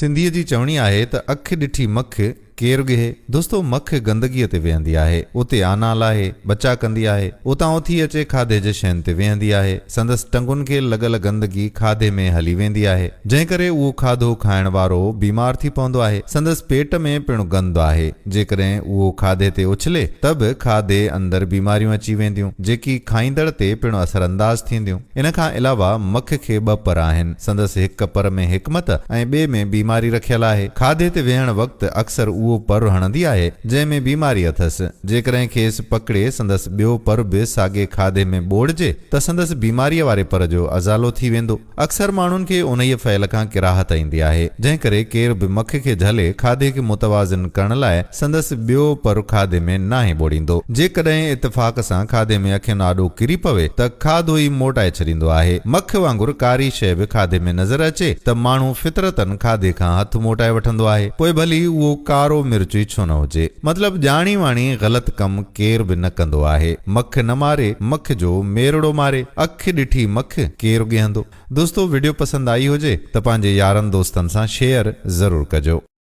सिंधीअ जी चवणी आहे त अख ॾिठी मख केर ॻिहे। दोस्तो मख गंदगीअ ते वेहंदी आहे, उते आना लाहे बचा कंदी आहे, उतां उथी अचे खाधे जे शयुनि ते वेहंदी आहे। संदसि टंगुनि खे लॻल गंदगी खाधे में हली वेंदी आहे, जंहिं करे उहो खाधो खाइण वारो बीमार थी पवंदो आहे। संदसि पेट में पिणु गंद आहे, जेकॾहिं उहो खाधे ते उछले त बि खाधे अंदरि बीमारियूं अची वेंदियूं, जेकी खाईंदड़ ते पिणु असरअंदाज थींदियूं। इन खां अलावा मख खे ॿ पर आहिनि, संदसि हिक पर में हिकमत ऐं ॿिए में बीमारी रखियल आहे। खाधे ते वेहण वक़्तु अक्सर उहो पर हणंदी आहे जंहिंमें बीमारी अथसि। जेकॾहिं खेसि पकड़े संदसि ॿियो पर बि साॻे खाधे में ॿोड़िजे त संदसि बीमारीअ वारे पर जो अज़ालो थी वेंदो। अक्सर माण्हुनि खे उन्हीअ फ़इल खां किराहत ईंदी आहे, जंहिं करे केर बि मख खे झले खाधे खे मुतवाज़िन करण लाइ संदसि ॿियो पर खाधे में नाहे ॿोड़ींदो। जेकॾहिं इतफ़ाक़ सां खाधे में अखियुनि आॾो किरी पवे त खाधो ई मोटाए छॾींदो आहे। मख वांगुरु कारी शइ बि खाधे में नज़र अचे त माण्हू फितरतन खाधे खां हथ मोटाए वठंदो आहे, पोइ भली उहो कारो मिर्च ई छो न हुजे। मतिलब ॼाणी वाणी ग़लति कमु केर बि न कंदो आहे। मख न मारे मख जो मेरड़ो मारे, अख ॾिठी मख केर ॻिहंदो। दोस्तो वीडियो पसंदि आई हुजे त पंहिंजे यारनि दोस्तनि सां शेयर ज़रूरु कजो।